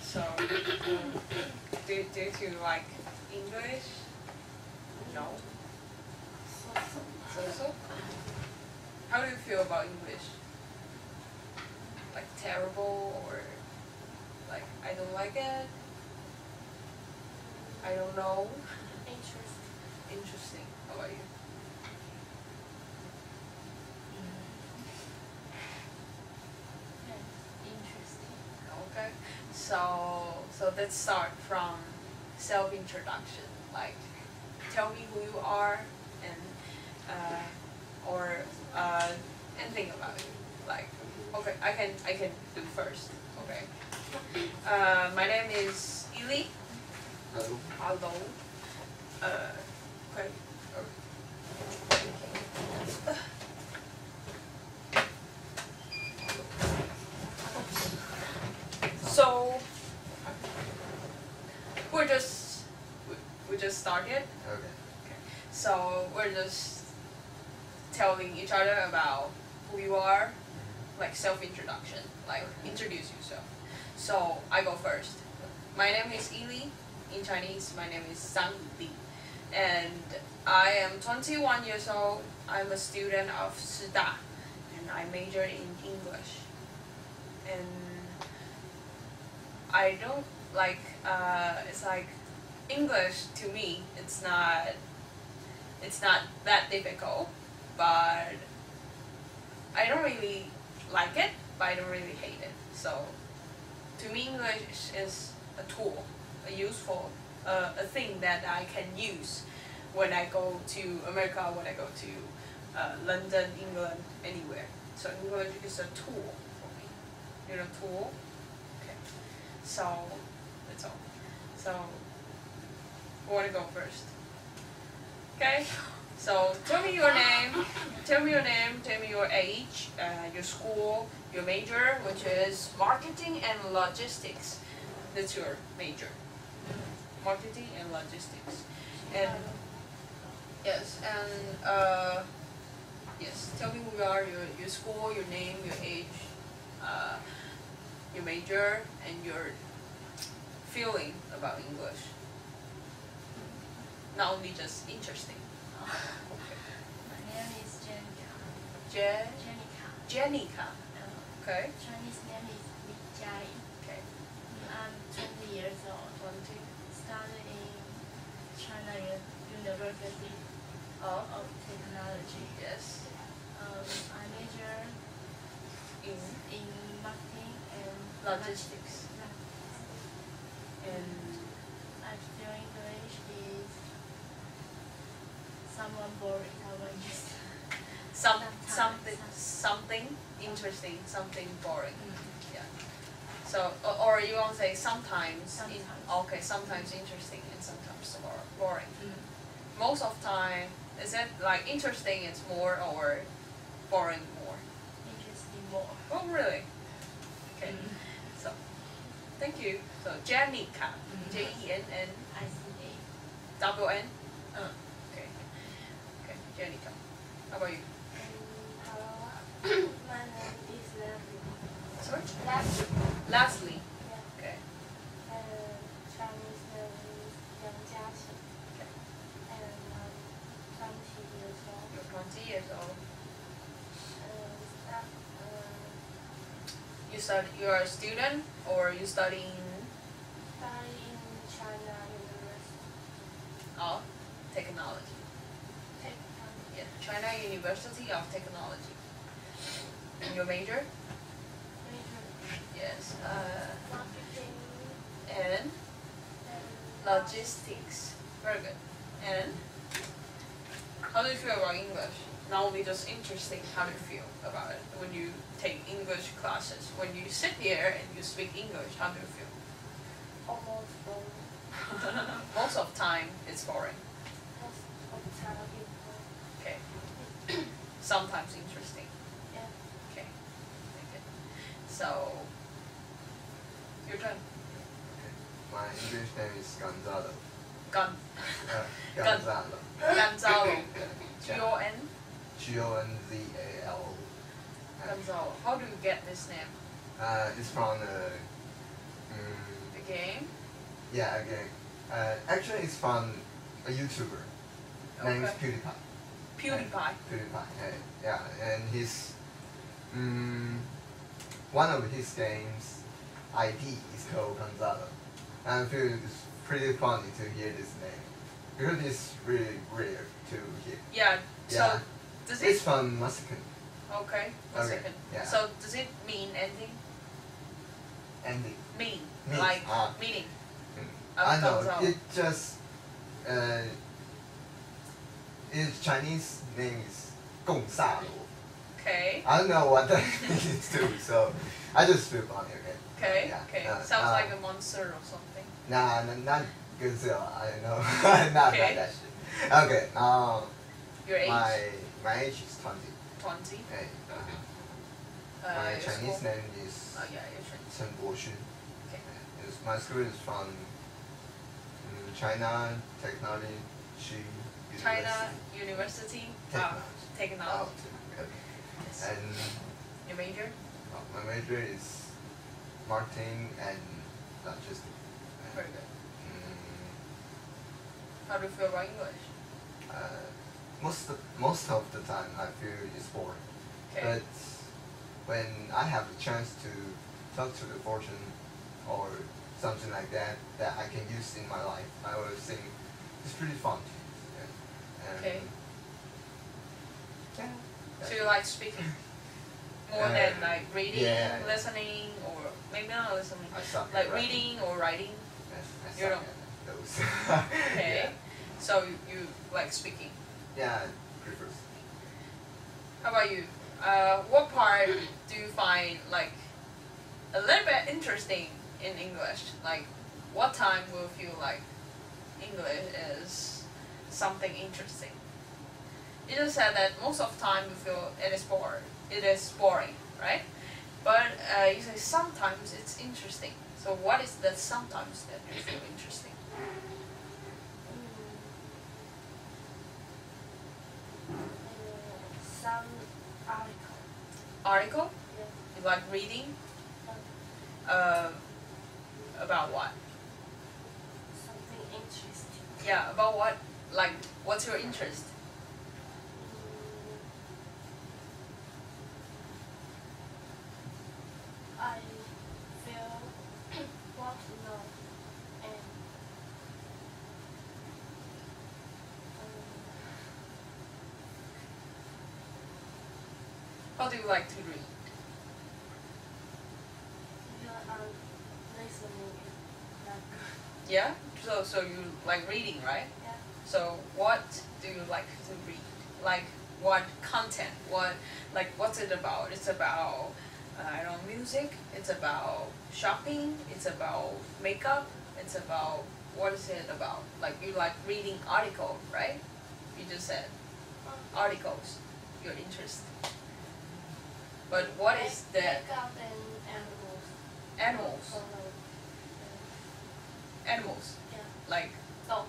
So, do you like English? No. So. How do you feel about English? Like terrible or like I don't like it? I don't know. Interesting. How about you? Interesting. Okay. So let's start from self-introduction. Like, tell me who you are and or anything about you. Like, okay, I can do first. Okay. My name is Ili. Hello. Okay. So we just started. Okay. So we're just telling each other about who you are, like self-introduction, like introduce yourself. So I go first. My name is Ili. In Chinese, my name is Zhang Li, and I am 21 years old. I'm a student of Shida, and I major in English. And I don't like. It's like English to me. It's not that difficult, but I don't really like it, but I don't really hate it. So to me, English is a tool, a useful, a thing that I can use when I go to America, when I go to London, England, anywhere. So English is a tool for me. You know, tool. Okay. So that's all. So who want to go first? Okay. So tell me your name. Tell me your age, your school, your major, which is marketing and logistics. That's your major. Marketing and logistics. And yes, and yes. Tell me who you are, your school, your name, your age, your major, and your feeling about English. Not only just interesting. My name is Jenica. Jenica. Okay. Chinese name is Li Jiai. Okay. I'm 20 years old. 20. Studying in China University Oh. of Technology. Yes. I major in marketing and Logistics. And I feel English is somewhat boring. Someone just something interesting, something boring. Yeah. So or you want to say sometimes. Okay, sometimes interesting and sometimes boring. Most of time, is it like interesting? It's more or boring more? Interesting more. Oh really? Okay. So thank you. So Jenica, Jenn. ICA. Double N. Okay. Okay, Jenica. How about you? Hello, my name is Leslie. Sorry. Leslie. Lastly. Yeah. Okay. Chinese name is Yang Jiaqi. Okay. And I'm 20 years old. You're 20 years old. You are a student or you studying? Studying in China University. Oh, technology. Yeah, China University of Technology. And your major? Yes. Marketing And and logistics. Very good. And how do you feel about English? Not only just interesting, how do you feel about it when you take English classes? When you sit here and you speak English, how do you feel? almost boring. Most of the time, it's boring. Most of the time it's boring. Okay. Sometimes interesting. Yeah. Okay. Very good. So, your turn. Okay. My English name is Gonzalo. Gonzalo. Gonzalo. G-O-N? Gonzalo. Gonzalo. How do you get this name? It's from The game? Yeah, again. Actually, it's from a YouTuber named Okay. PewDiePie. PewDiePie. PewDiePie. Yeah, and his one of his games ID is called Gonzalo. And I feel it's pretty funny to hear this name because it's really rare to hear. Yeah. So Yeah. does It's it? from Mexican. Okay. One Okay, second. yeah. So does it mean anything? Andy. Mean Mean, like ah. meaning. I know. Gonzalo. It just its Chinese name is Gong Sa Luo. Okay. I don't know what that means too, so I just feel funny. Okay. Okay. Yeah, Okay. uh, Sounds like a monster or something. Nah, not Godzilla. I don't know. not Okay. that shit. Okay. Your age? My age is 20. 20. Hey, my Your Chinese school? name is Oh yeah, your Chinese. Chen Boxun. Okay. My school is from China Technology China University. Technology. Okay. Yes. And Your major? my major is marketing and logistics. Very good. Mm, How do you feel about English? most of the time I feel it's boring. Okay. But when I have the chance to talk to the fortune or something like that that I can use in my life, I will think it's pretty fun. Yeah. And Okay. Yeah. So you like speaking more Uh, than like reading, yeah. listening, or maybe not listening, I suck like at writing. reading or writing? Yes, I You suck don't- at those. Okay. So you like speaking. Yeah, I prefer. How about you? What part do you find like a little bit interesting in English? Like, what time will you feel like English is something interesting? You just said that most of the time you feel it is bored. It is boring, right? But you say sometimes it's interesting. So what is that sometimes that you feel interesting? Some article. Article? Yeah. You like reading? About what? Something interesting. Yeah, about what? Like, what's your interest? I feel want to know and How do you like to read? listening like Yeah? So you like reading, right? yeah. So what do you like to read? Like what content? What's it about? It's about I don't know, music, it's about shopping, it's about makeup, it's about what is it about? Like you like reading article, right? You just said articles, your interest. But what is the Makeup and animals. animals? Oh, no. Animals. Yeah. Like Dog.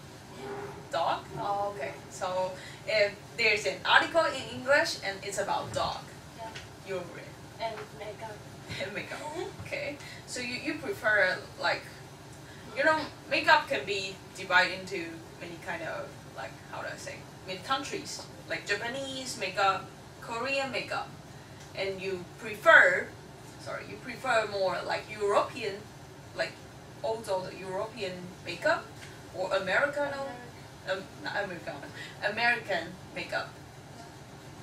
dog? Oh, okay. So if there's an article in English and it's about dog, Yeah. you'll read And makeup. and makeup. Okay. So you prefer like, makeup can be divided into many kind of like how do I say? Many countries like Japanese makeup, Korean makeup, and you prefer more like European, like old European makeup or Americano. Not Americano, American makeup.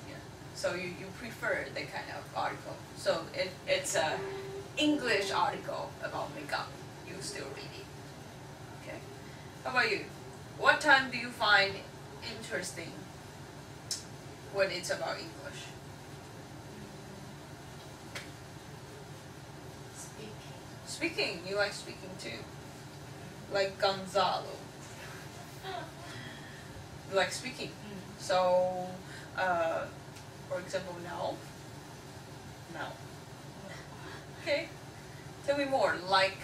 Yeah. So you prefer that kind of article. So if it's a English article about makeup, you still read it. Okay. How about you? What time do you find interesting when it's about English? Speaking. Speaking, you like speaking too. Like Gonzalo. You like speaking. So, for example, now. Okay. Tell me more. Like,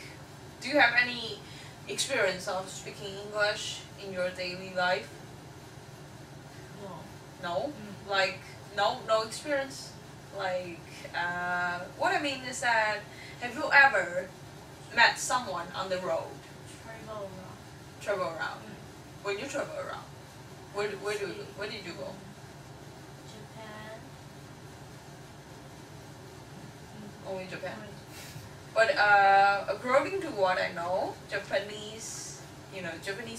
do you have any experience of speaking English in your daily life? No. No. Like, no experience. Like, what I mean is that, have you ever met someone on the road, travel around. travel around. When you travel around, where did you go? Japan. Only Japan. But according to what I know, Japanese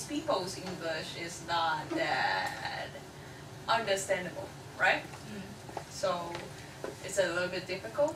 people's English is not that understandable, right? So it's a little bit difficult.